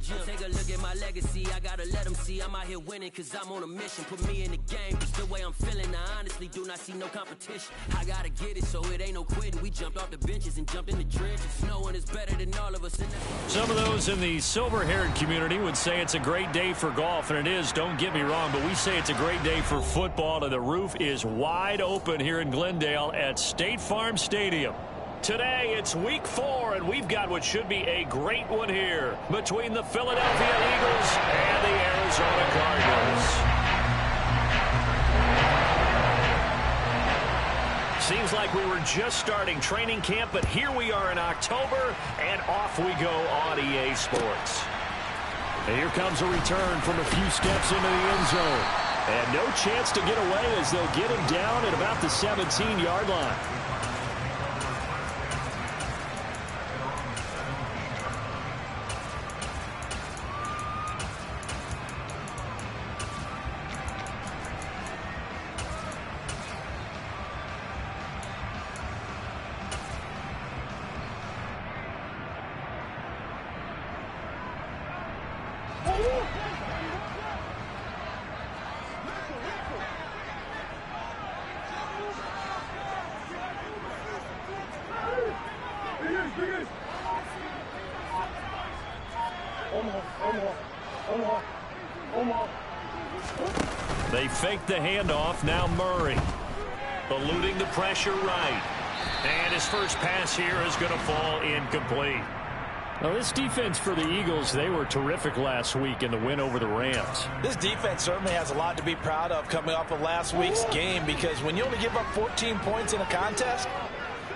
gym. Take a look at my legacy, I gotta let them see I'm out here winning, cause I'm on a mission. Put me in the game, just the way I'm feeling. I honestly do not see no competition. I gotta get it, so it ain't no quitting. We jumped off the benches and jumped in the trenches. No one is better than all of us. Some of those in the silver-haired community would say it's a great day for golf, and it is, don't get me wrong, but we say it's a great day for football, and the roof is wide open here in Glendale at State Farm Stadium. Today, it's week 4, and we've got what should be a great one here between the Philadelphia Eagles and the Arizona Cardinals. Seems like we were just starting training camp, but here we are in October, and off we go on EA Sports. And here comes a return from a few steps into the end zone. And no chance to get away as they'll get him down at about the 17-yard line. They fake the handoff. Now Murray eluding the pressure right. And his first pass here is going to fall incomplete. Now, this defense for the Eagles, they were terrific last week in the win over the Rams. This defense certainly has a lot to be proud of coming off of last week's game, because when you only give up 14 points in a contest,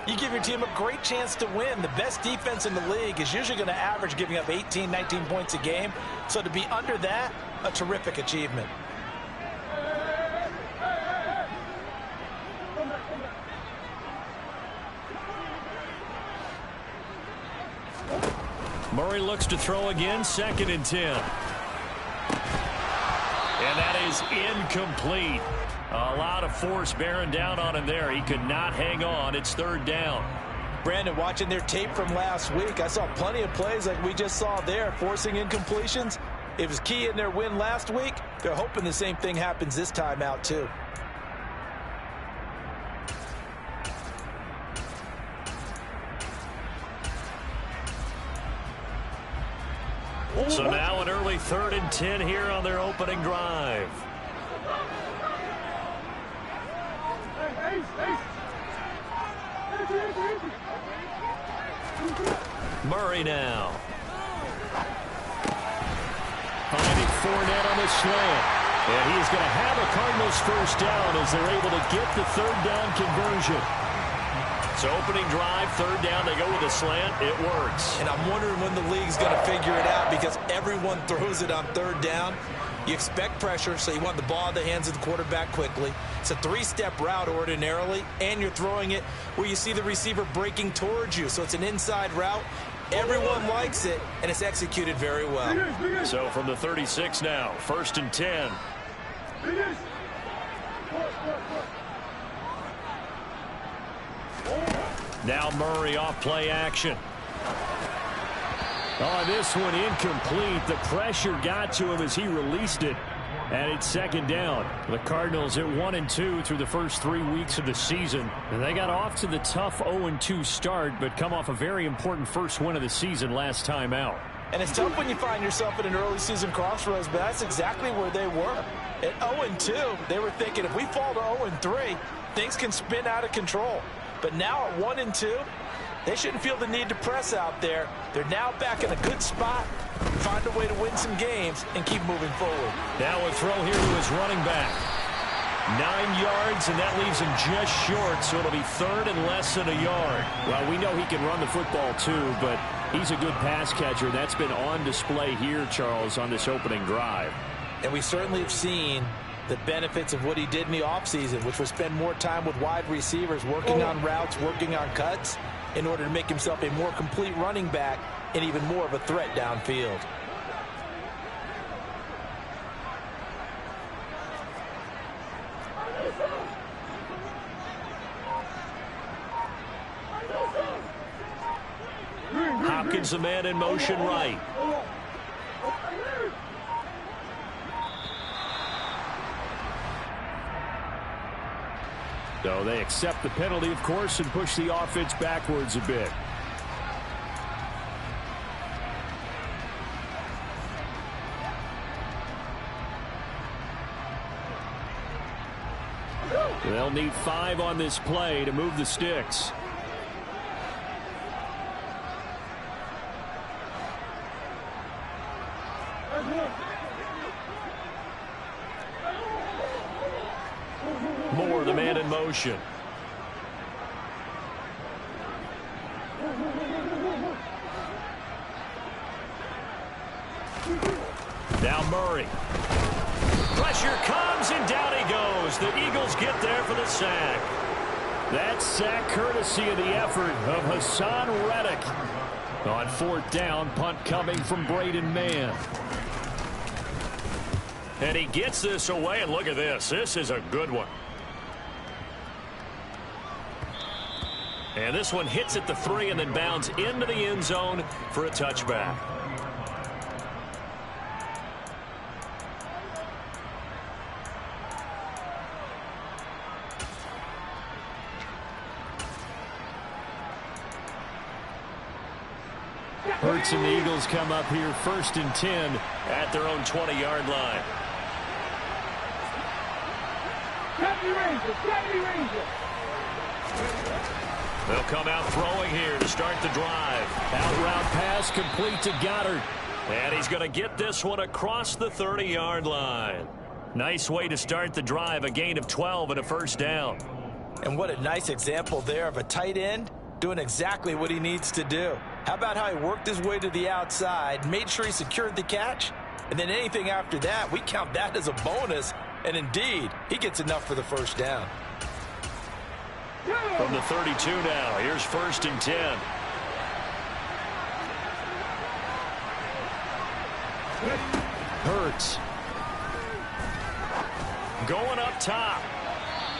you give your team a great chance to win. The best defense in the league is usually going to average giving up 18, 19 points a game. So to be under that, a terrific achievement. Murray looks to throw again, 2nd and 10. And that is incomplete. A lot of force bearing down on him there. He could not hang on. It's 3rd down. Brandon, watching their tape from last week, I saw plenty of plays like we just saw there, forcing incompletions. It was key in their win last week. They're hoping the same thing happens this time out, too. So now an early 3rd and 10 here on their opening drive. Murray now. Finding Fournette on the slant. And he's going to have a Cardinals first down as they're able to get the 3rd down conversion. So opening drive, 3rd down, they go with a slant. It works. And I'm wondering when the league's going to figure it out, because everyone throws it on 3rd down. You expect pressure, so you want the ball in the hands of the quarterback quickly. It's a 3-step route ordinarily, and you're throwing it where you see the receiver breaking towards you. So it's an inside route. Everyone likes it, and it's executed very well. So from the 36 now, 1st and 10. Now Murray off play action. Oh, this one incomplete. The pressure got to him as he released it. And it's 2nd down. The Cardinals at 1-2 through the first 3 weeks of the season. And they got off to the tough 0-2 start, but come off a very important first win of the season last time out. And it's tough when you find yourself at an early season crossroads, but that's exactly where they were. At 0-2, they were thinking if we fall to 0-3, things can spin out of control. But now at 1-2, they shouldn't feel the need to press out there. They're now back in a good spot, find a way to win some games, and keep moving forward. Now a throw here to his running back. 9 yards, and that leaves him just short, so it'll be 3rd and less than a yard. Well, we know he can run the football too, but he's a good pass catcher. That's been on display here, Charles, on this opening drive. And we certainly have seen the benefits of what he did in the offseason, which was spend more time with wide receivers, working on routes, working on cuts, in order to make himself a more complete running back and even more of a threat downfield. Hopkins, a man in motion right. So they accept the penalty, of course, and push the offense backwards a bit. They'll need 5 on this play to move the sticks. Moore, the man in motion. Now Murray. Pressure comes, and down he goes. The Eagles get there for the sack. That sack courtesy of the effort of Hassan Reddick. On 4th down, punt coming from Braden Mann. And he gets this away, and look at this. This is a good one. And this one hits at the 3 and then bounds into the end zone for a touchback. Hurts and the Eagles come up here 1st and 10 at their own 20-yard line. They'll come out throwing here to start the drive. Out route pass complete to Goddard. And he's going to get this one across the 30-yard line. Nice way to start the drive, a gain of 12 and a 1st down. And what a nice example there of a tight end doing exactly what he needs to do. How about how he worked his way to the outside, made sure he secured the catch, and then anything after that, we count that as a bonus. And indeed, he gets enough for the 1st down. From the 32 now, here's 1st and 10. Hurts. Going up top.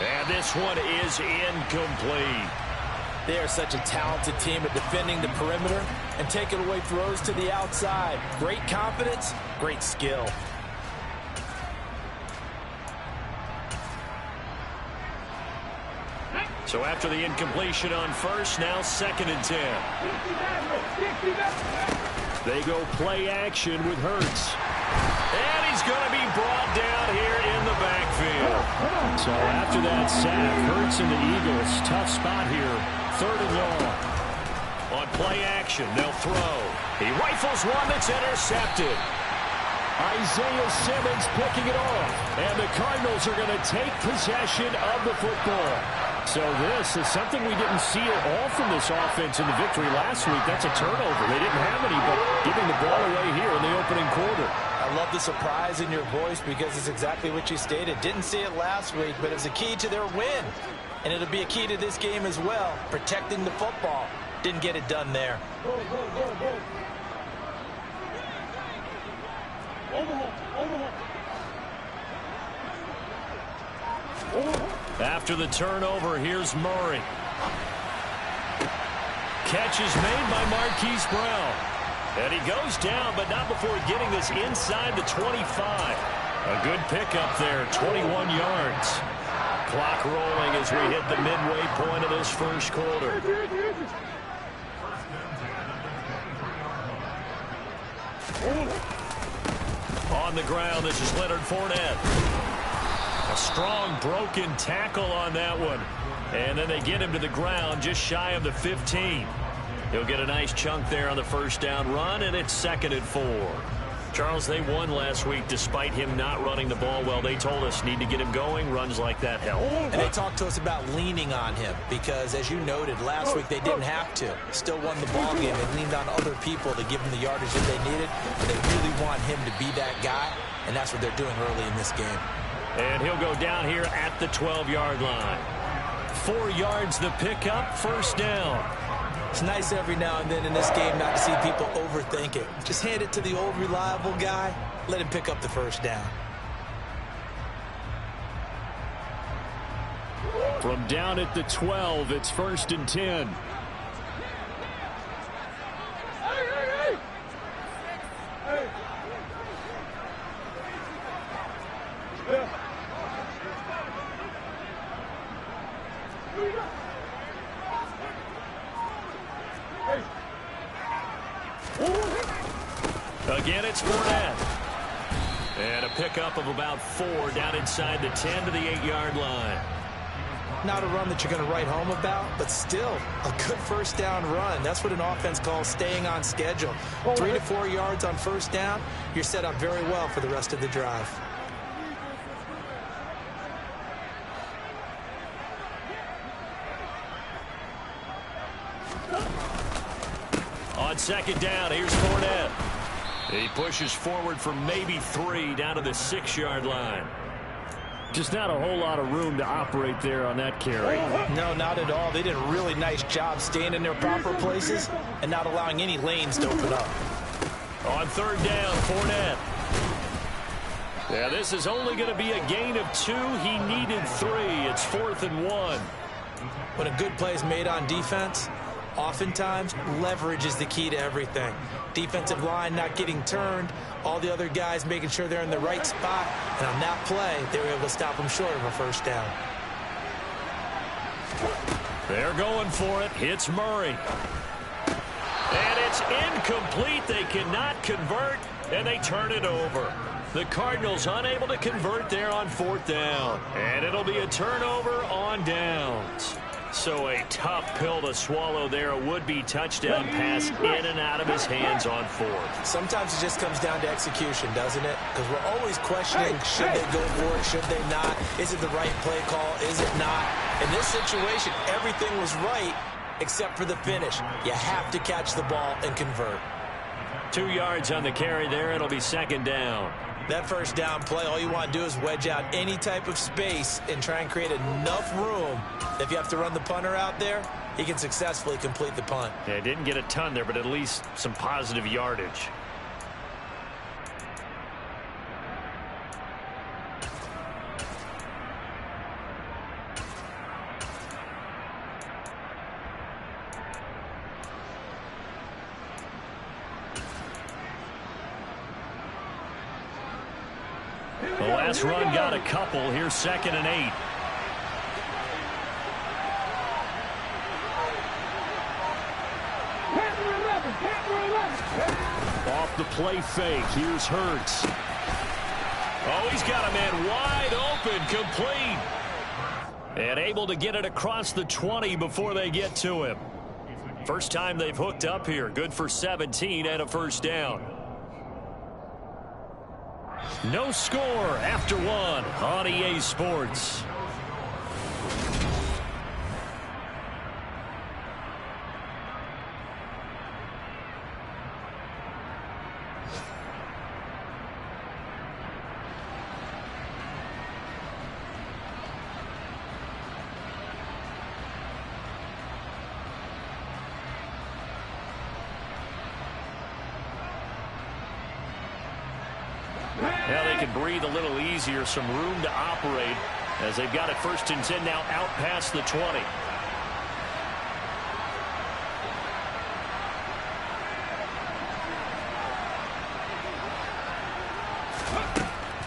And this one is incomplete. They are such a talented team at defending the perimeter and taking away throws to the outside. Great confidence, great skill. So after the incompletion on 1st, now 2nd and 10. They go play action with Hurts. And he's going to be brought down here in the backfield. So after that sack, Hurts and the Eagles, tough spot here. 3rd and long. On play action, they'll throw. He rifles one that's intercepted. Isaiah Simmons picking it off. And the Cardinals are going to take possession of the football. So this is something we didn't see at all from this offense in the victory last week. That's a turnover. They didn't have any, but giving the ball away here in the opening quarter. I love the surprise in your voice because it's exactly what you stated. Didn't see it last week, but it's a key to their win. And it'll be a key to this game as well, protecting the football. Didn't get it done there. After the turnover, here's Murray. Catch is made by Marquise Brown. And he goes down, but not before getting this inside the 25. A good pickup there, 21 yards. Clock rolling as we hit the midway point of this 1st quarter. On the ground, this is Leonard Fournette. A strong broken tackle on that one. And then they get him to the ground just shy of the 15. He'll get a nice chunk there on the 1st down run, and it's 2nd and 4. Charles, they won last week despite him not running the ball well. They told us need to get him going. Runs like that help. And they talked to us about leaning on him because, as you noted, last week they didn't have to. Still won the ball game. They leaned on other people to give them the yardage that they needed. And they really want him to be that guy, and that's what they're doing early in this game. And he'll go down here at the 12-yard line. 4 yards the pickup, 1st down. It's nice every now and then in this game not to see people overthink it. Just hand it to the old reliable guy. Let him pick up the 1st down. From down at the 12, it's 1st and 10. Again, it's Fournette. And a pickup of about 4 down inside the 10 to the 8-yard line. Not a run that you're going to write home about, but still a good first down run. That's what an offense calls staying on schedule. 3 to 4 yards on first down, you're set up very well for the rest of the drive. On second down, here's Fournette. He pushes forward for maybe 3 down to the 6-yard line. Just not a whole lot of room to operate there on that carry. No, not at all. They did a really nice job staying in their proper places and not allowing any lanes to open up. On third down, Fournette. Yeah, this is only going to be a gain of 2. He needed 3. It's 4th and 1. When a good play is made on defense, oftentimes leverage is the key to everything. Defensive line not getting turned, all the other guys making sure they're in the right spot, and on that play, they were able to stop them short of a first down. They're going for it. It's Murray. And it's incomplete. They cannot convert, and they turn it over. The Cardinals unable to convert there on 4th down. And it'll be a turnover on downs. So a tough pill to swallow there. A would-be touchdown pass in and out of his hands on 4th. Sometimes it just comes down to execution, doesn't it? Because we're always questioning, should they go for it, should they not? Is it the right play call? Is it not? In this situation, everything was right except for the finish. You have to catch the ball and convert. 2 yards on the carry there. It'll be second down. That first down play, all you want to do is wedge out any type of space and try and create enough room. If you have to run the punter out there, he can successfully complete the punt. Yeah, didn't get a ton there, but at least some positive yardage. The last run got a couple. Here's 2nd and 8. Off the play fake. Here's Hurts. Oh, he's got a man wide open, complete. And able to get it across the 20 before they get to him. First time they've hooked up here. Good for 17 and a first down. No score after 1 on EA Sports. Now they can breathe a little easier, some room to operate as they've got it 1st and 10 now out past the 20.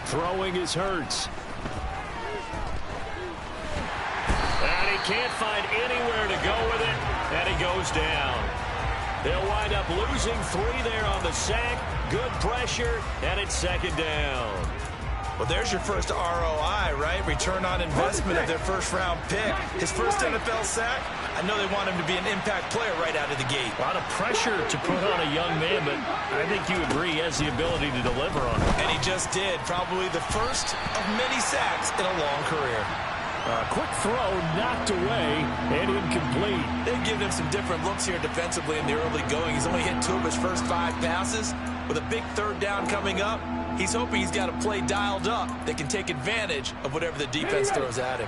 Throwing is Hurts. And he can't find anywhere to go with it, and he goes down. They'll wind up losing 3 there on the sack. Good pressure, and it's 2nd down. Well, there's your first ROI, right? Return on investment of their first-round pick. His first NFL sack, I know they want him to be an impact player right out of the gate. A lot of pressure to put on a young man, but I think you agree he has the ability to deliver on it. And he just did. Probably the first of many sacks in a long career. Quick throw, knocked away, and incomplete. They've given him some different looks here defensively in the early going. He's only hit 2 of his first 5 passes. With a big 3rd down coming up, he's hoping he's got a play dialed up that can take advantage of whatever the defense throws at him.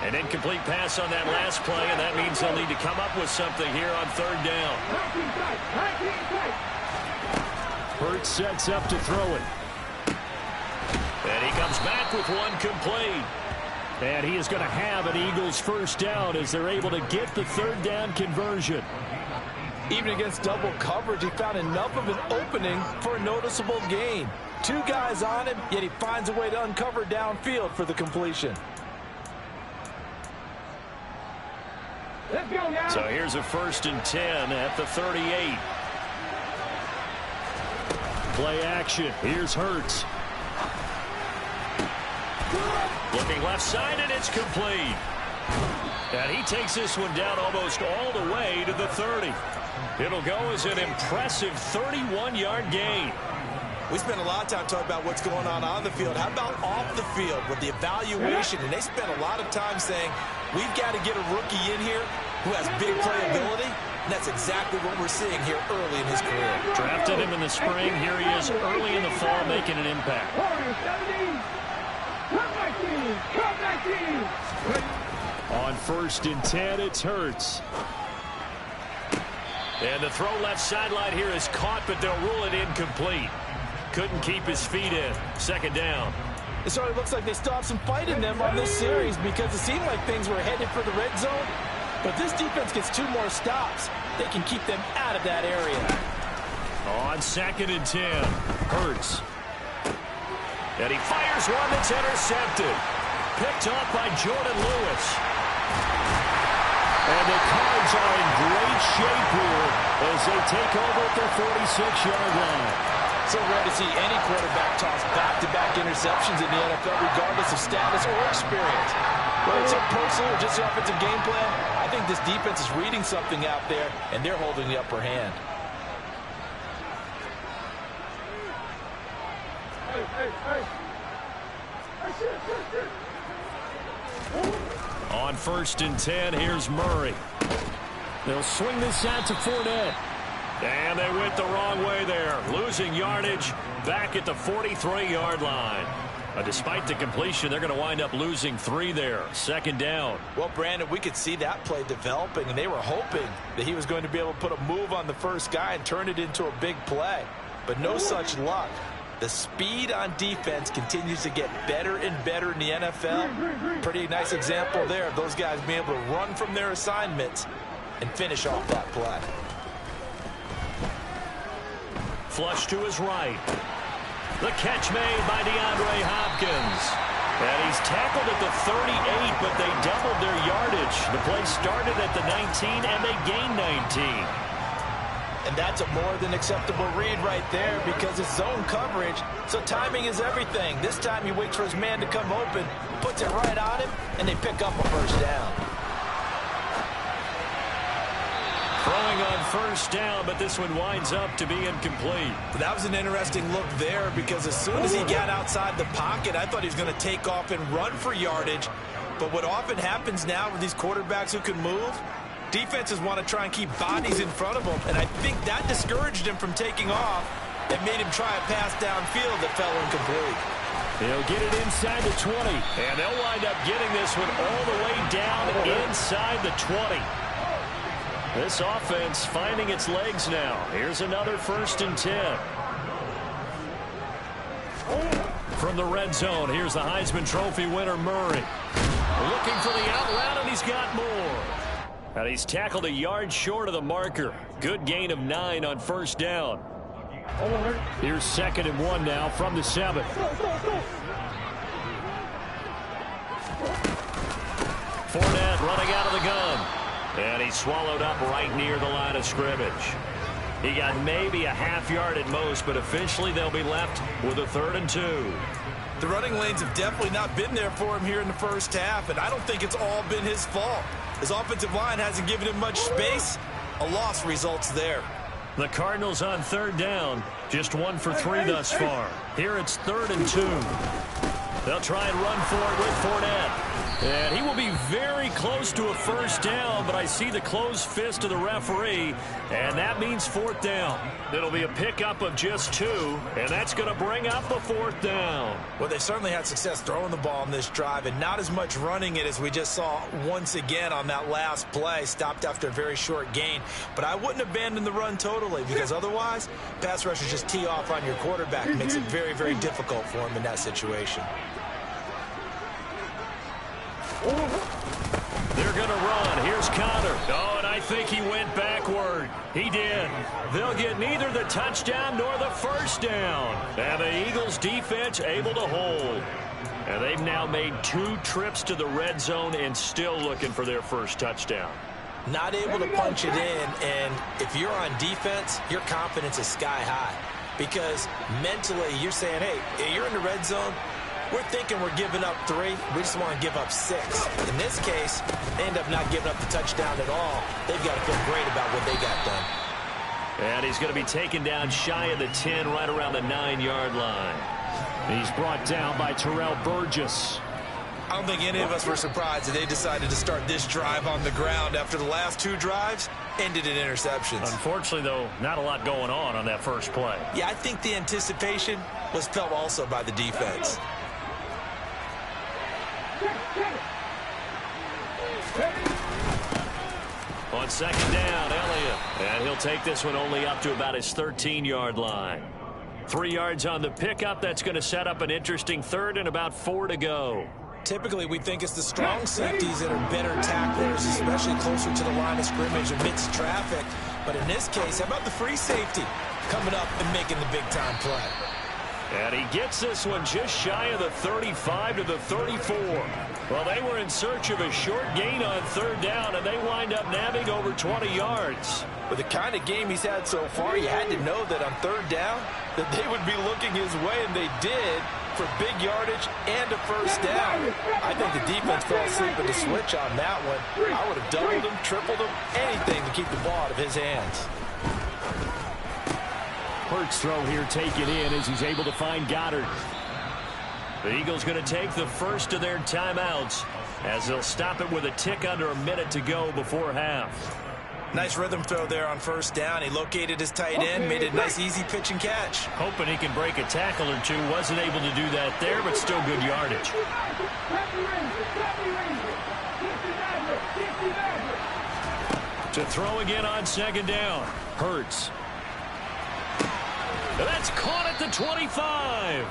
An incomplete pass on that last play, and that means they'll need to come up with something here on 3rd down. Hurts sets up to throw it. And he comes back with one complete. And he is going to have an Eagles first down as they're able to get the 3rd down conversion. Even against double coverage, he found enough of an opening for a noticeable gain. 2 guys on him, yet he finds a way to uncover downfield for the completion. Let's go now. So here's a 1st and 10 at the 38. Play action. Here's Hurts. Looking left side, and it's complete. And he takes this one down almost all the way to the 30. It'll go as an impressive 31-yard gain. We spent a lot of time talking about what's going on the field. How about off the field with the evaluation? And they spent a lot of time saying, we've got to get a rookie in here who has big playability. And that's exactly what we're seeing here early in his career. Drafted him in the spring. Here he is early in the fall making an impact. On 1st and 10, it's Hurts. And the throw left sideline here is caught, but they'll rule it incomplete. Couldn't keep his feet in. 2nd down. It sort of looks like they still have some fight in them on this series because it seemed like things were headed for the red zone. But this defense gets 2 more stops. They can keep them out of that area. On 2nd and 10, Hurts. And he fires one that's intercepted. Picked off by Jordan Lewis. And the Cards are in great shape here as they take over at their 46-yard line. So rare to see any quarterback toss back-to-back interceptions in the NFL, regardless of status or experience. Whether it's a personal or just the offensive game plan, I think this defense is reading something out there, and they're holding the upper hand. On 1st and 10, here's Murray. They'll swing this out to Fournette. And they went the wrong way there. Losing yardage back at the 43-yard line. Despite the completion, they're going to wind up losing 3 there. 2nd down. Well, Brandon, we could see that play developing, and they were hoping that he was going to be able to put a move on the first guy and turn it into a big play. But no such luck. The speed on defense continues to get better and better in the NFL. Pretty nice example there of those guys being able to run from their assignments and finish off that play. Flush to his right. The catch made by DeAndre Hopkins. And he's tackled at the 38, but they doubled their yardage. The play started at the 19, and they gained 19. And that's a more than acceptable read right there because it's zone coverage, so timing is everything. This time he waits for his man to come open, puts it right on him, and they pick up a 1st down. Throwing on 1st down, but this one winds up to be incomplete. That was an interesting look there because as soon as he got outside the pocket, I thought he was going to take off and run for yardage. But what often happens now with these quarterbacks who can move, defenses want to try and keep bodies in front of them, and I think that discouraged him from taking off and made him try a pass downfield that fell incomplete. He'll get it inside the 20, and they'll wind up getting this one all the way down inside the 20. This offense finding its legs now. Here's another 1st and 10. From the red zone, here's the Heisman Trophy winner, Murray. Looking for the out route, and he's got more. And he's tackled a yard short of the marker. Good gain of 9 on 1st down. Here's 2nd and 1 now from the 7. Fournette running out of the gun. And he's swallowed up right near the line of scrimmage. He got maybe a half yard at most, but eventually they'll be left with a 3rd and 2. The running lanes have definitely not been there for him here in the first half, and I don't think it's all been his fault. His offensive line hasn't given him much space. A loss results there. The Cardinals on 3rd down. Just 1 for 3 thus far. Here it's 3rd and 2. They'll try and run for it with Fournette. And he will be very close to a 1st down, but I see the closed fist of the referee, and that means 4th down. It'll be a pickup of just 2, and that's going to bring up a 4th down. Well, they certainly had success throwing the ball in this drive, and not as much running it as we just saw once again on that last play. Stopped after a very short gain. But I wouldn't abandon the run totally, because otherwise, pass rushers just tee off on your quarterback. It makes it very, very difficult for him in that situation. They're going to run. Here's Connor. Oh, and I think he went backward. He did. They'll get neither the touchdown nor the 1st down. And the Eagles defense able to hold. And they've now made 2 trips to the red zone and still looking for their 1st touchdown. Not able to punch it in, and if you're on defense, your confidence is sky high. because mentally you're saying, hey, you're in the red zone. We're thinking we're giving up 3. We just want to give up 6. In this case, they end up not giving up the touchdown at all. They've got to feel great about what they got done. And he's going to be taken down shy of the 10, right around the 9-yard line. He's brought down by Terrell Burgess. I don't think any of us were surprised that they decided to start this drive on the ground after the last 2 drives ended in interceptions. Unfortunately, though, not a lot going on that first play. Yeah, I think the anticipation was felt also by the defense. On second down, Elliott. And he'll take this one only up to about his 13-yard line. 3 yards on the pickup. That's going to set up an interesting third and about 4 to go. Typically, we think it's the strong safeties that are better tacklers, especially closer to the line of scrimmage amidst traffic. But in this case, how about the free safety coming up and making the big-time play? And he gets this one just shy of the 35 to the 34. Well, they were in search of a short gain on third down, and they wind up nabbing over 20 yards. With the kind of game he's had so far, you had to know that on third down that they would be looking his way, and they did, for big yardage and a first down. I think the defense fell asleep at the switch on that one. I would have doubled him, tripled him, anything to keep the ball out of his hands. Hurts throw here taken in as he's able to find Goddard. The Eagles going to take the first of their timeouts as they'll stop it with a tick under a minute to go before half. Nice rhythm throw there on first down. He located his tight end, made a nice easy pitch and catch. Hoping he can break a tackle or two. Wasn't able to do that there, but still good yardage. To throw again on second down. Hurts. That's caught at the 25.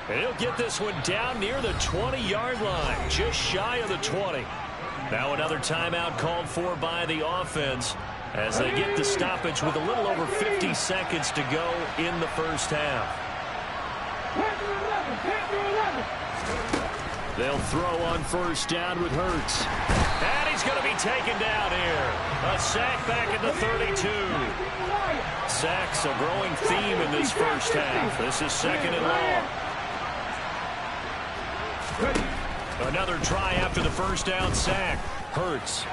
And he'll get this one down near the 20-yard line, just shy of the 20. Now another timeout called for by the offense as they get the stoppage with a little over 50 seconds to go in the first half. They'll throw on first down with Hurts. And he's going to be taken down here. A sack back at the 32. Sacks a growing theme in this first half. This is second and long. Another try after the first down sack. Hurts.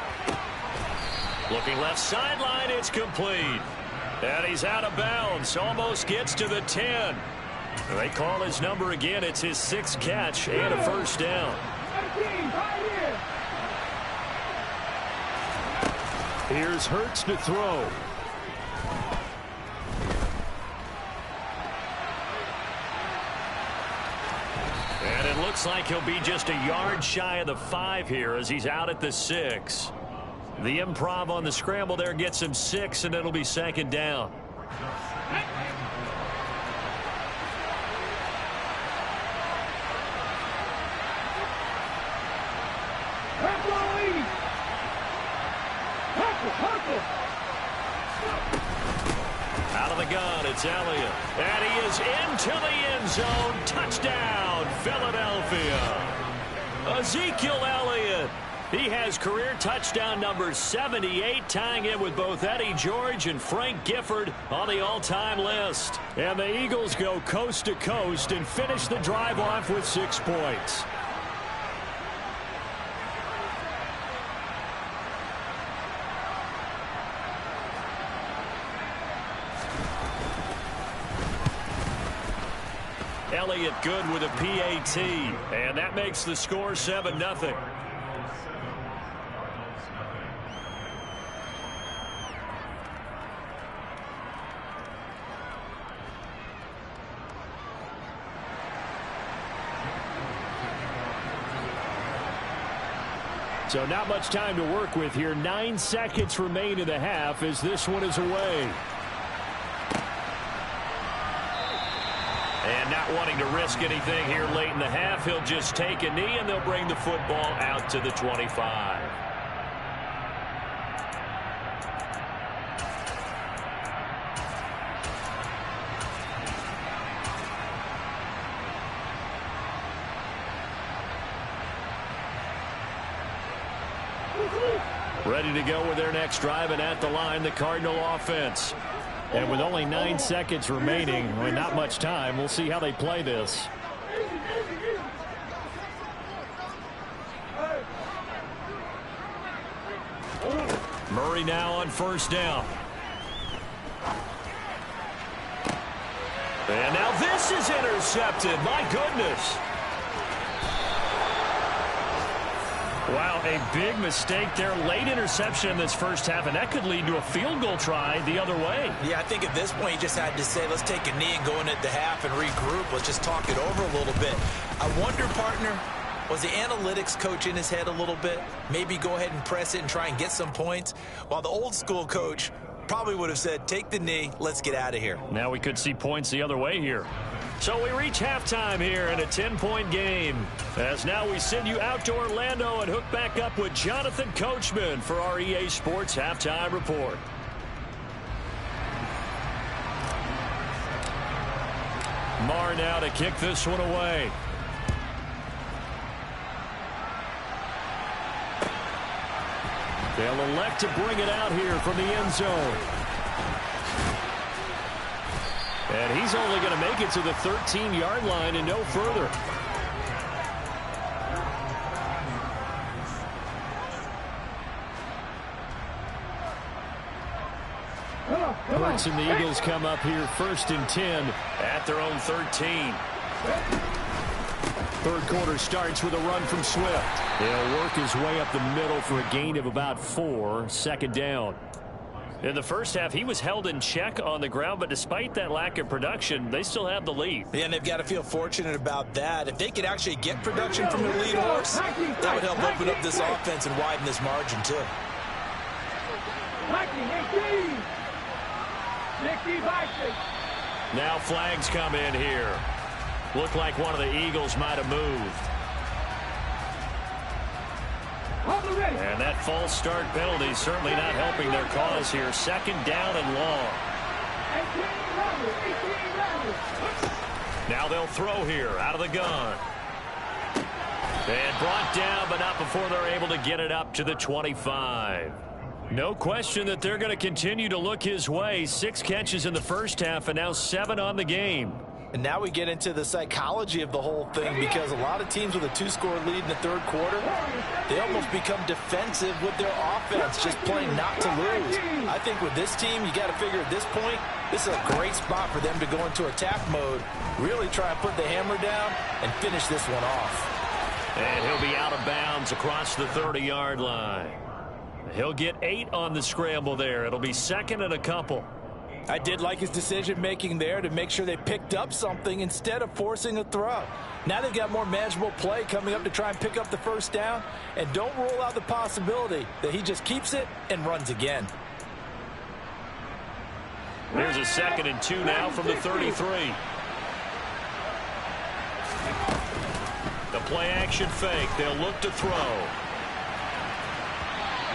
Looking left sideline, it's complete. And he's out of bounds. Almost gets to the 10. They call his number again. It's his 6th catch and a first down. Here's Hurts to throw. And it looks like he'll be just a yard shy of the 5 here as he's out at the 6. The improv on the scramble there gets him 6, and it'll be second down. Out of the gun, it's Elliott. And he is into the end zone. Touchdown, Philadelphia. Ezekiel Elliott. He has career touchdown number 78, tying in with both Eddie George and Frank Gifford on the all-time list. And the Eagles go coast to coast and finish the drive off with 6 points. Elliott good with a PAT, and that makes the score 7-0. So not much time to work with here. 9 seconds remain in the half as this one is away. And not wanting to risk anything here late in the half, he'll just take a knee and they'll bring the football out to the 25. Ready to go with their next drive, and at the line, the Cardinal offense. And with only 9 seconds remaining, and not much time, we'll see how they play this. Murray now on first down. And now this is intercepted. My goodness. Wow, a big mistake there. Late interception in this first half, and that could lead to a field goal try the other way. Yeah, I think at this point you just had to say, let's take a knee and go into the half and regroup. Let's just talk it over a little bit. I wonder, partner, was the analytics coach in his head a little bit? Maybe go ahead and press it and try and get some points? While the old school coach probably would have said, take the knee, let's get out of here. Now we could see points the other way here. So we reach halftime here in a 10-point game. As now we send you out to Orlando and hook back up with Jonathan Coachman for our EA Sports Halftime Report. Marr now to kick this one away. They'll elect to bring it out here from the end zone. And he's only going to make it to the 13-yard line and no further. Hurts and the Eagles come up here 1st and 10 at their own 13. Third quarter starts with a run from Swift. He'll work his way up the middle for a gain of about 4. 2nd down. In the first half, he was held in check on the ground, but despite that lack of production, they still have the lead. Yeah, and they've got to feel fortunate about that. If they could actually get production from their lead horse, that would help open up this offense and widen this margin, too. Now flags come in here. Looked like one of the Eagles might have moved. And that false start penalty certainly not helping their cause here. 2nd down and long. Now they'll throw here out of the gun. And brought down, but not before they're able to get it up to the 25. No question that they're going to continue to look his way. 6 catches in the first half and now 7 on the game. And now we get into the psychology of the whole thing, because a lot of teams with a 2-score lead in the third quarter, they almost become defensive with their offense, just playing not to lose. I think with this team, you got to figure at this point, this is a great spot for them to go into attack mode, really try and put the hammer down and finish this one off. And he'll be out of bounds across the 30-yard line. He'll get 8 on the scramble there. It'll be 2nd and a couple. I did like his decision-making there to make sure they picked up something instead of forcing a throw. Now they've got more manageable play coming up to try and pick up the first down, and don't rule out the possibility that he just keeps it and runs again. Here's a 2nd and 2 now from the 33. The play-action fake. They'll look to throw.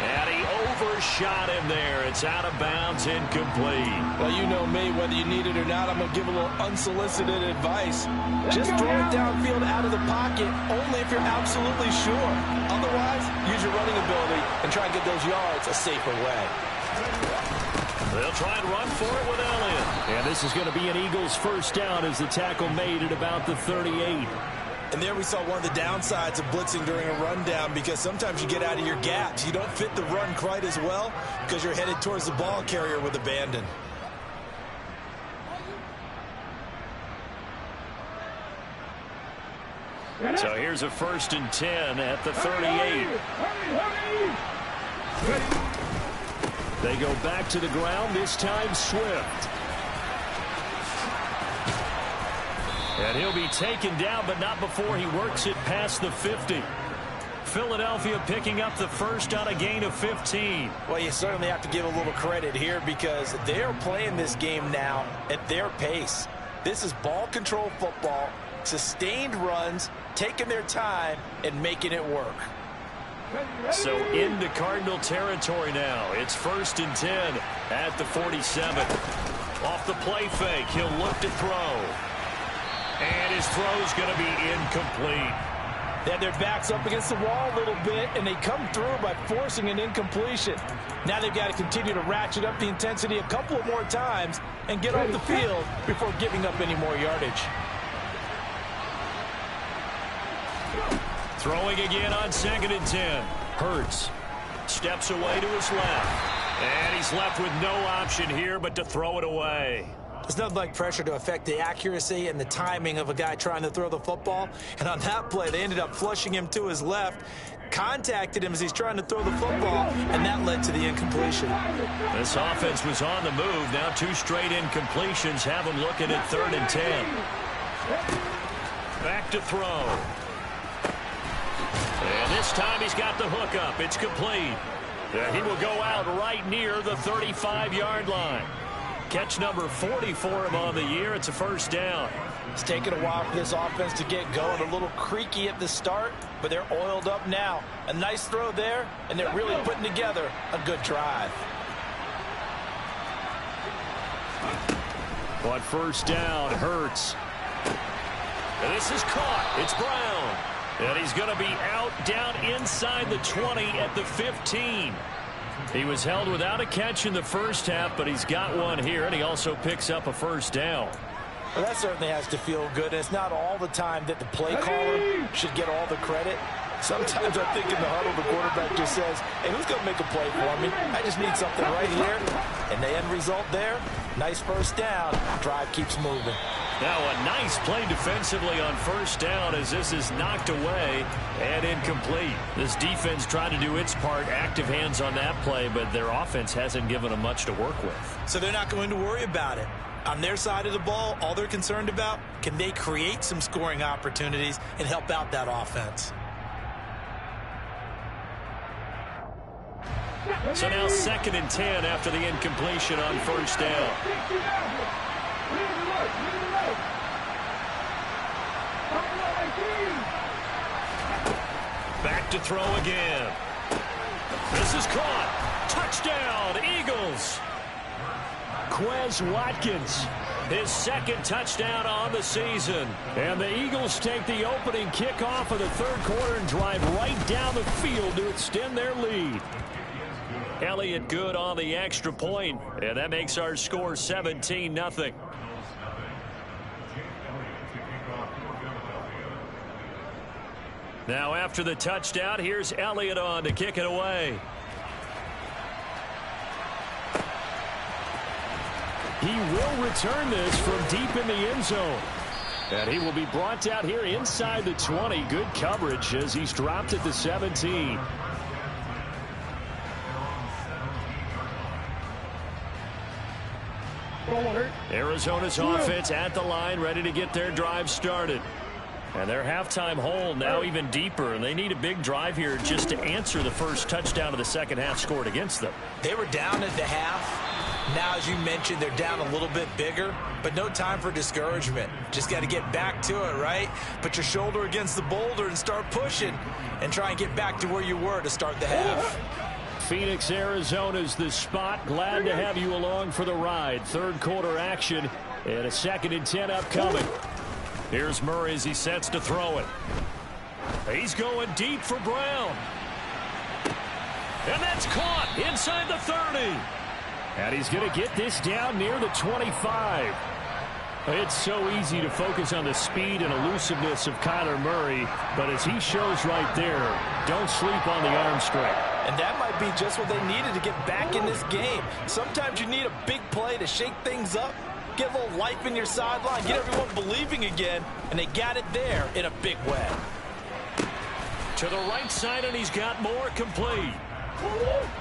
And he overshot him there. It's out of bounds, incomplete. Well, you know me, whether you need it or not, I'm going to give a little unsolicited advice. Just throw it downfield out of the pocket, only if you're absolutely sure. Otherwise, use your running ability and try and get those yards a safer way. They'll try and run for it with Elliott. And this is going to be an Eagles first down as the tackle made at about the 38. And there we saw one of the downsides of blitzing during a rundown, because sometimes you get out of your gaps. You don't fit the run quite as well because you're headed towards the ball carrier with abandon. So here's a 1st and 10 at the 38. They go back to the ground, this time Swift. And he'll be taken down, but not before he works it past the 50. Philadelphia picking up the first on a gain of 15. Well, you certainly have to give a little credit here, because they're playing this game now at their pace. This is ball control football, sustained runs, taking their time and making it work. So into Cardinal territory now. It's 1st and 10 at the 47. Off the play fake, he'll look to throw. And his throw's going to be incomplete. They had their backs up against the wall a little bit, and they come through by forcing an incompletion. Now they've got to continue to ratchet up the intensity a couple of more times and get off the field before giving up any more yardage. Throwing again on 2nd and 10. Hurts steps away to his left. And he's left with no option here but to throw it away. There's nothing like pressure to affect the accuracy and the timing of a guy trying to throw the football. And on that play, they ended up flushing him to his left, contacted him as he's trying to throw the football, and that led to the incompletion. This offense was on the move. Now 2 straight incompletions have him looking at 3rd and 10. Back to throw. And this time he's got the hook up. It's complete. And he will go out right near the 35-yard line. Catch number 40 for him on the year. It's a first down. It's taken a while for this offense to get going. A little creaky at the start, but they're oiled up now. A nice throw there, and they're really putting together a good drive. On first down, Hurts. And this is caught. It's Brown. And he's going to be out down inside the 20 at the 15. He was held without a catch in the first half, but he's got one here, and he also picks up a first down. Well, that certainly has to feel good. It's not all the time that the play caller should get all the credit. Sometimes I think in the huddle, the quarterback just says, hey, who's going to make a play for me? I just need something right here. And the end result there, nice first down. Drive keeps moving. Now a nice play defensively on first down as this is knocked away and incomplete. This defense trying to do its part, active hands on that play, but their offense hasn't given them much to work with. So they're not going to worry about it. On their side of the ball, all they're concerned about, can they create some scoring opportunities and help out that offense? So now 2nd and 10 after the incompletion on first down. Back to throw again. This is caught. Touchdown, Eagles. Quez Watkins, his 2nd touchdown on the season. And the Eagles take the opening kickoff of the 3rd quarter and drive right down the field to extend their lead. Elliott good on the extra point, and that makes our score 17-0. Now after the touchdown, here's Elliott on to kick it away. He will return this from deep in the end zone. And he will be brought down here inside the 20. Good coverage as he's dropped at the 17. Arizona's offense at the line, ready to get their drive started. And their halftime hole now even deeper, and they need a big drive here just to answer the first touchdown of the second half scored against them. They were down at the half. Now, as you mentioned, they're down a little bit bigger, but no time for discouragement. Just got to get back to it, right? Put your shoulder against the boulder and start pushing and try and get back to where you were to start the half. Phoenix, Arizona's the spot. Glad to have you along for the ride. 3rd quarter action and a 2nd and 10 upcoming. Here's Murray as he sets to throw it. He's going deep for Brown. And that's caught inside the 30. And he's going to get this down near the 25. It's so easy to focus on the speed and elusiveness of Kyler Murray, but as he shows right there, don't sleep on the arm strength. And that might be just what they needed to get back in this game. Sometimes you need a big play to shake things up, get a little life in your sideline, get everyone believing again, and they got it there in a big way. To the right side, and he's got more complete.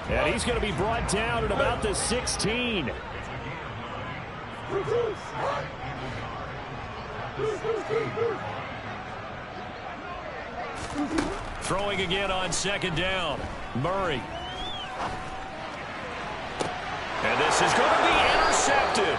And he's going to be brought down at about the 16. Throwing again on 2nd down. Murray. And this is going to be intercepted.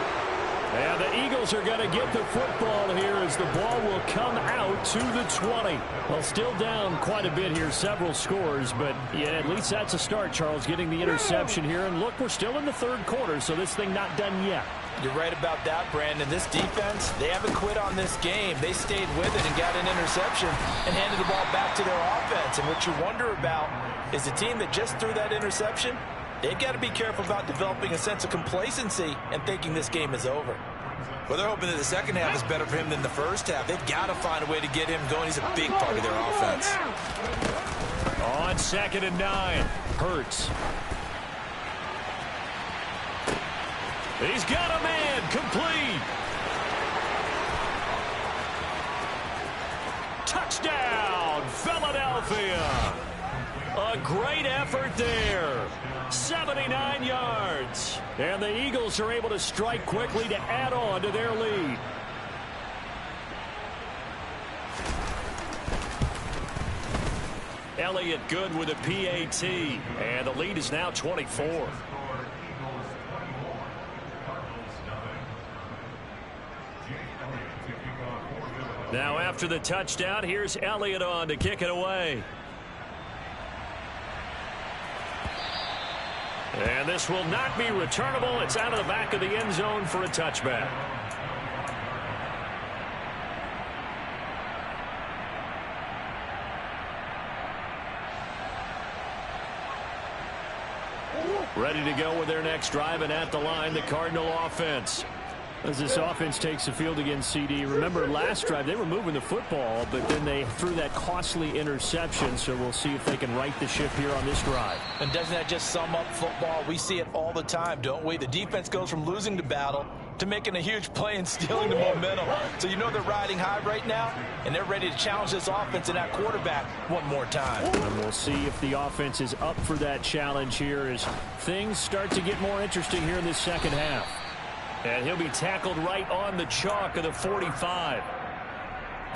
And the Eagles are going to get the football here as the ball will come out to the 20. Well, still down quite a bit here, several scores, but yeah, at least that's a start, Charles, getting the interception here. And look, we're still in the 3rd quarter, so this thing not done yet. You're right about that, Brandon. This defense, they haven't quit on this game. They stayed with it and got an interception and handed the ball back to their offense. And what you wonder about is the team that just threw that interception, they've got to be careful about developing a sense of complacency and thinking this game is over. Well, they're hoping that the second half is better for him than the first half. They've got to find a way to get him going. He's a big part of their offense. On 2nd and 9, Hurts. He's got a man, complete. Touchdown, Philadelphia. A great effort there. 79 yards. And the Eagles are able to strike quickly to add on to their lead. Elliott good with a PAT. And the lead is now 24. Now after the touchdown, here's Elliott on to kick it away. And this will not be returnable. It's out of the back of the end zone for a touchback. Ready to go with their next drive, and at the line, the Cardinal offense. As this offense takes the field against CD, remember last drive they were moving the football, but then they threw that costly interception, so we'll see if they can right the ship here on this drive. And doesn't that just sum up football? We see it all the time, don't we? The defense goes from losing the battle to making a huge play and stealing the momentum. So you know they're riding high right now, and they're ready to challenge this offense and that quarterback one more time. And we'll see if the offense is up for that challenge here as things start to get more interesting here in this second half. And he'll be tackled right on the chalk of the 45.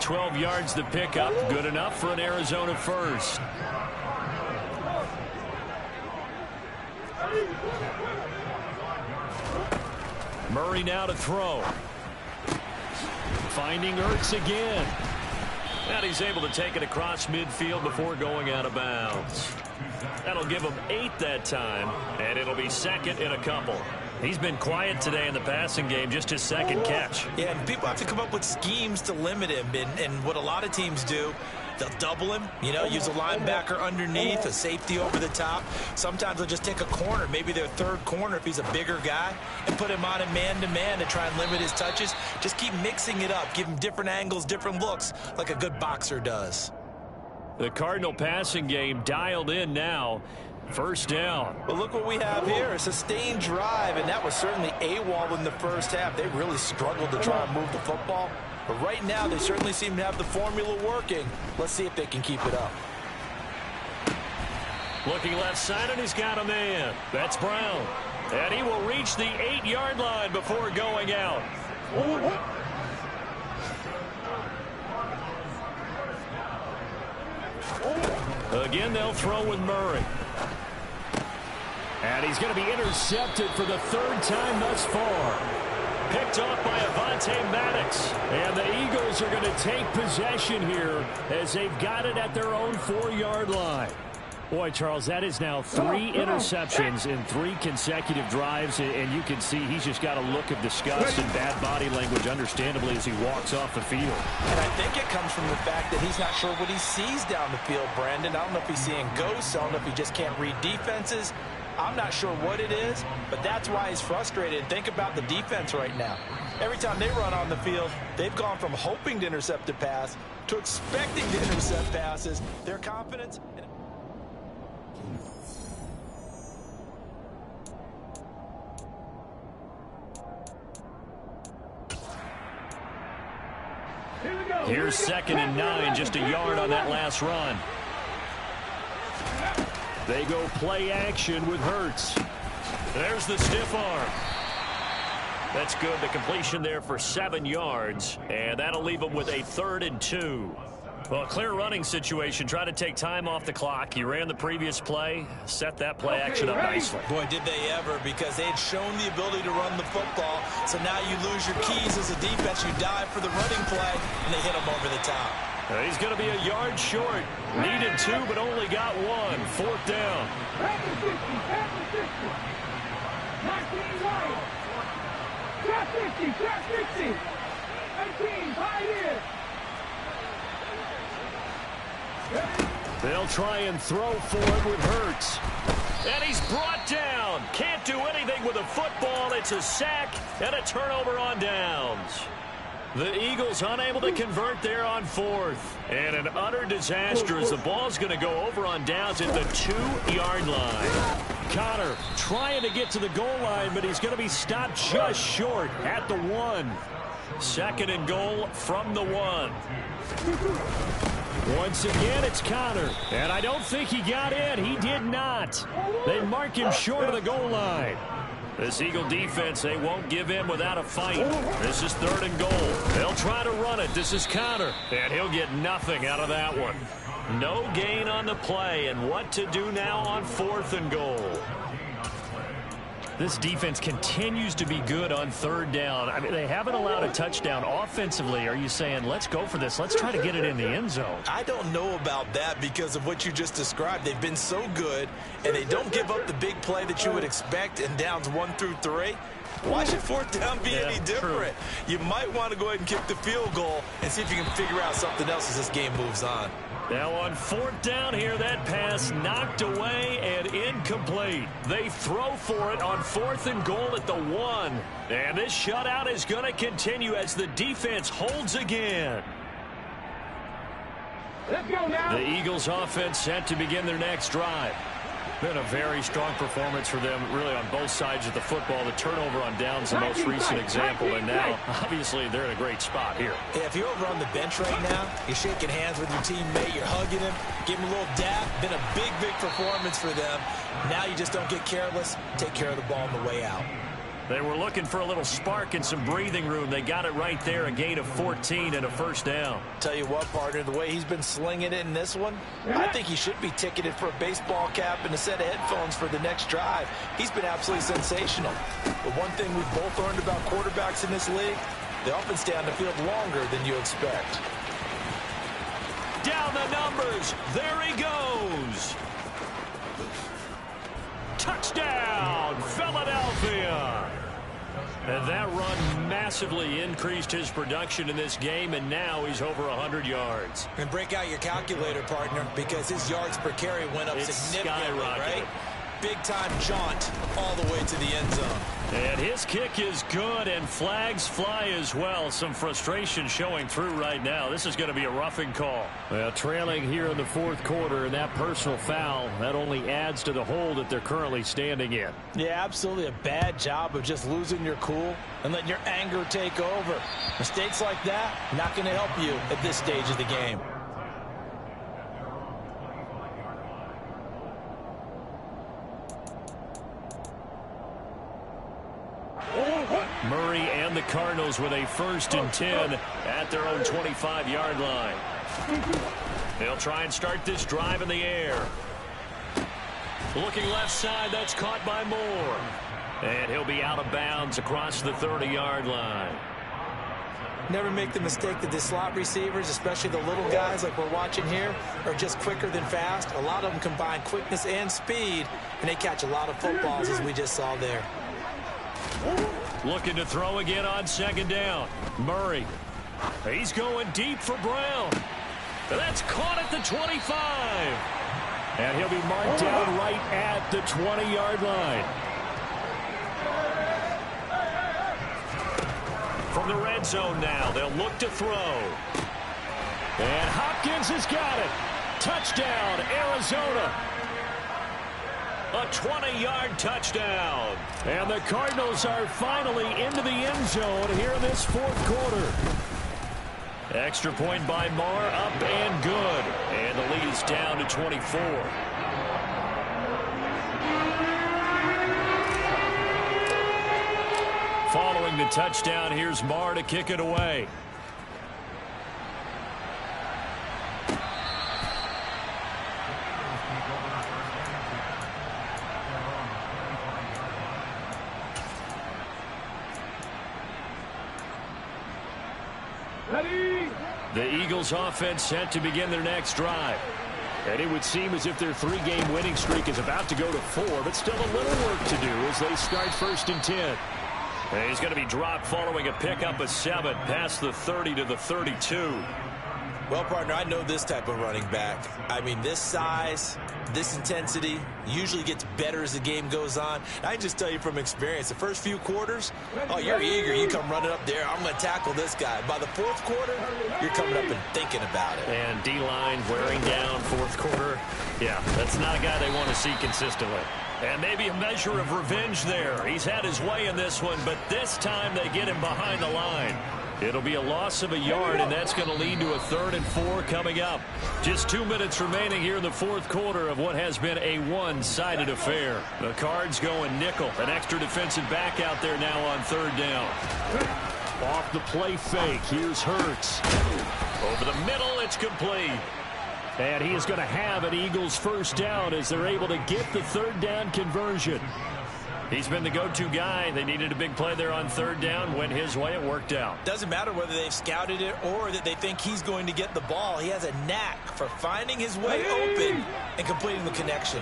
12 yards the pickup. Good enough for an Arizona first. Murray now to throw. Finding Ertz again. And he's able to take it across midfield before going out of bounds. That'll give him 8 that time, and it'll be second in a couple. He's been quiet today in the passing game, just his second catch. Yeah, and people have to come up with schemes to limit him. And what a lot of teams do, they'll double him, use a linebacker underneath, a safety over the top. Sometimes they'll just take a corner, maybe their third corner if he's a bigger guy, and put him on a man-to-man to try and limit his touches. Just keep mixing it up. Give him different angles, different looks, like a good boxer does. The Cardinal passing game dialed in now. First down. Well, look what we have here. A sustained drive, and that was certainly AWOL in the first half. They really struggled to try and move the football. But right now, they certainly seem to have the formula working. Let's see if they can keep it up. Looking left side, and he's got a man. That's Brown. And he will reach the 8-yard line before going out. Again, they'll throw with Murray. And he's going to be intercepted for the third time thus far. Picked off by Avonte Maddox. And the Eagles are going to take possession here as they've got it at their own 4-yard line. Boy, Charles, that is now 3 interceptions in 3 consecutive drives, and you can see he's just got a look of disgust and bad body language, understandably, as he walks off the field. And I think it comes from the fact that he's not sure what he sees down the field, Brandon. I don't know if he's seeing ghosts. I don't know if he just can't read defenses. I'm not sure what it is, but that's why he's frustrated. Think about the defense right now. Every time they run on the field, they've gone from hoping to intercept a pass to expecting to intercept passes. Their confidence... Here's 2nd and 9, just a yard on that last run. They go play action with Hurts. There's the stiff arm. That's good. The completion there for 7 yards, and that'll leave them with a 3rd and 2. Well, a clear running situation. Try to take time off the clock. He ran the previous play, set that play action up nicely. Boy, did they ever, because they had shown the ability to run the football. So now you lose your keys as a defense. You dive for the running play, and they hit him over the top. He's going to be a yard short. Needed 2, but only got 1. 4th down. 50, trap 60. 18, Pioneer. They'll try and throw for it with Hurts. And he's brought down. Can't do anything with a football. It's a sack and a turnover on downs. The Eagles unable to convert there on fourth. And an utter disaster as the ball's going to go over on downs at the 2-yard line. Connor trying to get to the goal line, but he's going to be stopped just short at the 1. Second and goal from the 1. Once again, it's Connor. And I don't think he got in. He did not. They mark him short of the goal line. This Eagle defense, they won't give in without a fight. This is third and goal. They'll try to run it. This is Connor. And he'll get nothing out of that one. No gain on the play. And what to do now on fourth and goal. This defense continues to be good on third down. I mean, they haven't allowed a touchdown offensively. Are you saying, let's go for this? Let's try to get it in the end zone. I don't know about that because of what you just described. They've been so good, and they don't give up the big play that you would expect in downs 1 through 3. Why should fourth down be any different? True. You might want to go ahead and kick the field goal and see if you can figure out something else as this game moves on. Now on fourth down here, that pass knocked away and incomplete. They throw for it on fourth and goal at the 1. And this shutout is going to continue as the defense holds again. Let's go now. The Eagles offense set to begin their next drive. Been a very strong performance for them, really, on both sides of the football. The turnover on downs, the most recent example, and now, obviously, they're in a great spot here. Yeah, if you're over on the bench right now, you're shaking hands with your teammate, you're hugging him, give him a little dap. Been a big, big performance for them. Now you just don't get careless. Take care of the ball on the way out. They were looking for a little spark and some breathing room. They got it right there, a gain of 14 and a first down. Tell you what, partner, the way he's been slinging it in this one, I think he should be ticketed for a baseball cap and a set of headphones for the next drive. He's been absolutely sensational. But one thing we've both learned about quarterbacks in this league, they often stay on the field longer than you expect. Down the numbers. There he goes. Touchdown, Philadelphia. And that run massively increased his production in this game, and now he's over 100 yards. And break out your calculator, partner, because his yards per carry went up significantly, right? Big-time jaunt all the way to the end zone. And his kick is good, and flags fly as well. Some frustration showing through right now. This is going to be a roughing call. Well, trailing here in the fourth quarter, and that personal foul, that only adds to the hole that they're currently standing in. Yeah, absolutely a bad job of just losing your cool and letting your anger take over. Mistakes like that, not going to help you at this stage of the game. Murray and the Cardinals with a 1st and 10 at their own 25-yard line. They'll try and start this drive in the air. Looking left side, that's caught by Moore. And he'll be out of bounds across the 30-yard line. Never make the mistake that the slot receivers, especially the little guys like we're watching here, are just quicker than fast. A lot of them combine quickness and speed, and they catch a lot of footballs, as we just saw there. Looking to throw again on 2nd down. Murray. He's going deep for Brown. That's caught at the 25. And he'll be marked down right at the 20-yard line. From the red zone now, they'll look to throw. And Hopkins has got it. Touchdown, Arizona. A 20-yard touchdown. And the Cardinals are finally into the end zone here in this fourth quarter. Extra point by Marr, up and good. And the lead is down to 24. Following the touchdown, here's Marr to kick it away. The Eagles offense set to begin their next drive. And it would seem as if their 3-game winning streak is about to go to 4, but still a little work to do as they start 1st and 10. And he's going to be dropped following a pickup of 7 past the 30 to the 32. Well, partner, I know this type of running back. I mean, this size, this intensity usually gets better as the game goes on. I just tell you from experience, the first few quarters, oh, you're eager. You come running up there, I'm going to tackle this guy. By the fourth quarter, you're coming up and thinking about it. And D-line wearing down fourth quarter. Yeah, that's not a guy they want to see consistently. And maybe a measure of revenge there. He's had his way in this one, but this time they get him behind the line. It'll be a loss of a yard, and that's going to lead to a 3rd and 4 coming up. Just 2 minutes remaining here in the fourth quarter of what has been a one-sided affair. The Cards going nickel. An extra defensive back out there now on 3rd down. Off the play fake. Here's Hurts. Over the middle, it's complete. And he is going to have an Eagles first down as they're able to get the 3rd down conversion. He's been the go-to guy. They needed a big play there on 3rd down. Went his way. It worked out. Doesn't matter whether they've scouted it or that they think he's going to get the ball. He has a knack for finding his way open and completing the connection.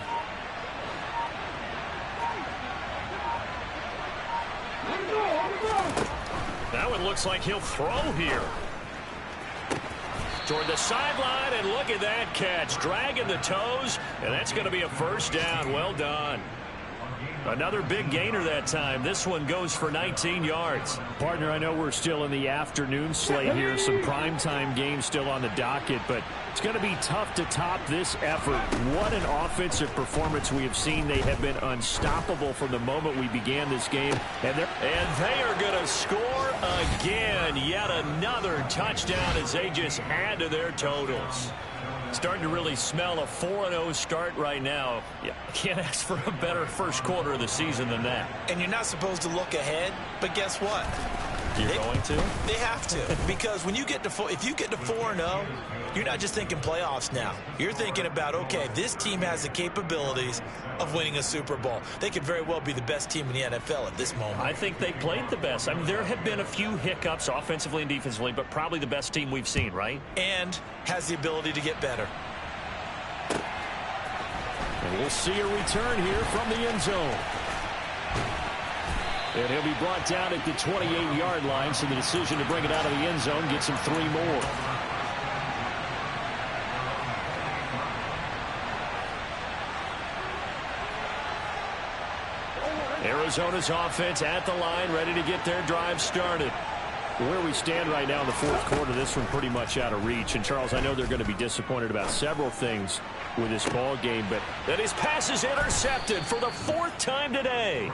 That one looks like he'll throw here. Toward the sideline, and look at that catch. Dragging the toes, and that's going to be a first down. Well done. Another big gainer that time. This one goes for 19 yards. Partner, I know we're still in the afternoon slate here. Some primetime games still on the docket, but it's going to be tough to top this effort. What an offensive performance we have seen. They have been unstoppable from the moment we began this game. And they are going to score again. Yet another touchdown as they just add to their totals. Starting to really smell a 4-0 start right now. Yeah, can't ask for a better first quarter of the season than that. And you're not supposed to look ahead, but guess what? You're going to? They have to, because when you get to if you get to 4-0, you're not just thinking playoffs now. You're thinking about, okay, this team has the capabilities of winning a Super Bowl. They could very well be the best team in the NFL at this moment. I think they played the best. I mean, there have been a few hiccups offensively and defensively, but probably the best team we've seen, right? And has the ability to get better. And we'll see a return here from the end zone. And he'll be brought down at the 28-yard line, so the decision to bring it out of the end zone gets him 3 more. Arizona's offense at the line, ready to get their drive started. Where we stand right now in the fourth quarter, this one pretty much out of reach. And, Charles, I know they're going to be disappointed about several things with this ball game, but that his pass is intercepted for the 4th time today.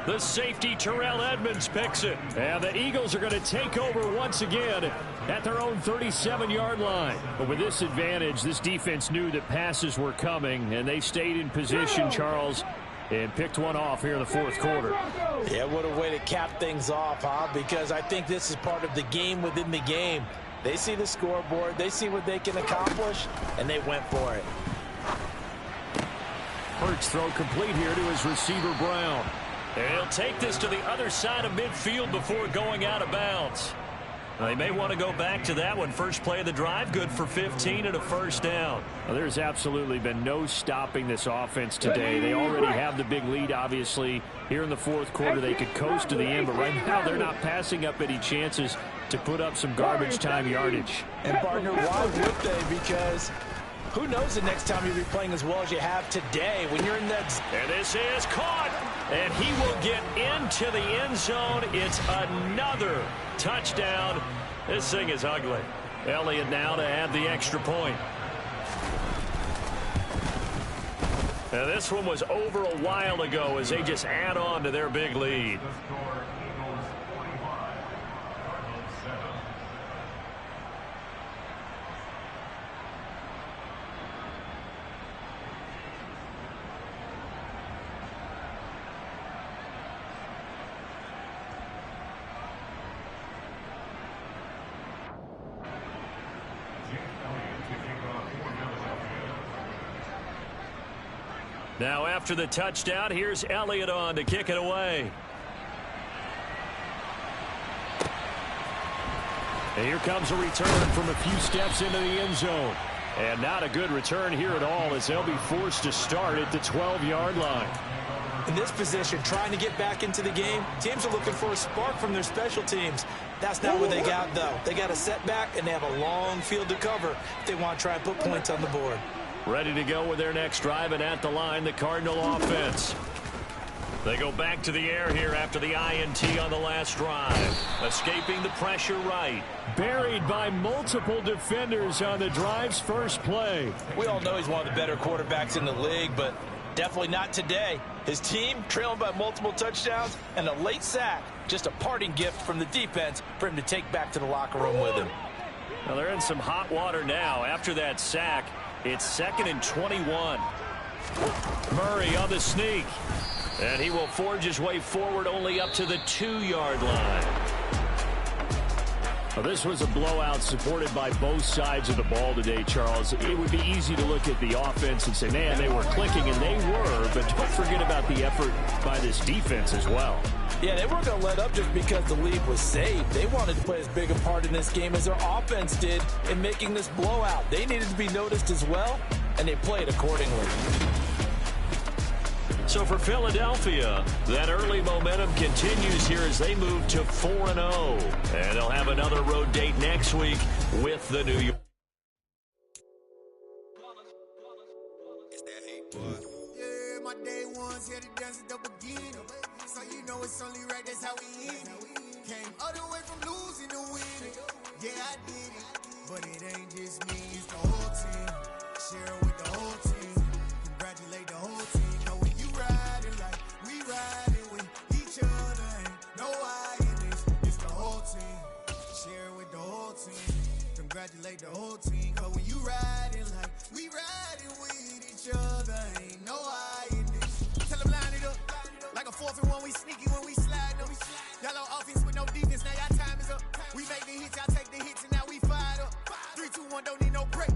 The safety, Terrell Edmonds, picks it. And the Eagles are going to take over once again at their own 37-yard line. But with this advantage, this defense knew that passes were coming, and they stayed in position, Charles, and picked one off here in the fourth quarter. Yeah, what a way to cap things off, huh? Because I think this is part of the game within the game. They see the scoreboard, they see what they can accomplish, and they went for it. Hurts throw complete here to his receiver, Brown. And he'll take this to the other side of midfield before going out of bounds. They may want to go back to that one. First play of the drive, good for 15 and a first down. Well, there's absolutely been no stopping this offense today. They already have the big lead, obviously. Here in the fourth quarter, they could coast to the end, but right now they're not passing up any chances to put up some garbage time yardage. And, partner, why would they? Because who knows the next time you'll be playing as well as you have today when you're in that. And this is caught. And he will get into the end zone. It's another touchdown. This thing is ugly. Elliott now to add the extra point. Now this one was over a while ago as they just add on to their big lead. Now after the touchdown, here's Elliott on to kick it away. And here comes a return from a few steps into the end zone. And not a good return here at all as they'll be forced to start at the 12-yard line. In this position, trying to get back into the game, teams are looking for a spark from their special teams. That's not what they got, though. They got a setback, and they have a long field to cover if they want to try and put points on the board. Ready to go with their next drive, and at the line, the Cardinal offense. They go back to the air here after the INT on the last drive. Escaping the pressure right. Buried by multiple defenders on the drive's first play. We all know he's one of the better quarterbacks in the league, but definitely not today. His team trailing by multiple touchdowns and a late sack. Just a parting gift from the defense for him to take back to the locker room with him. Well, they're in some hot water now. After that sack, it's 2nd and 21. Murray on the sneak. And he will forge his way forward only up to the 2-yard line. Well, this was a blowout supported by both sides of the ball today, Charles. It would be easy to look at the offense and say, man, they were clicking, and they were. But don't forget about the effort by this defense as well. Yeah, they weren't going to let up just because the lead was saved. They wanted to play as big a part in this game as their offense did in making this blowout. They needed to be noticed as well, and they played accordingly. So for Philadelphia, that early momentum continues here as they move to 4-0. And they'll have another road date next week with the New York. Yeah, my day ones here to dance at the beginning. So you know it's only right, that's how we end it. Came all the way from losing to winning. Yeah, I did it. But it ain't just me, it's the whole team. Share it with the whole team. Congratulate the whole team. Riding like we riding with each other, ain't no I in this. It's the whole team. Share with the whole team. Congratulate the whole team. Cause when you riding like we riding with each other, ain't no I in this. Tell them line it up like a 4th and 1. We sneaky when we slide them. Y'all on offense with no defense. Now y'all time is up. We make the hits, y'all take the hits, and now we fired up. 3, 2, 1, don't need no break.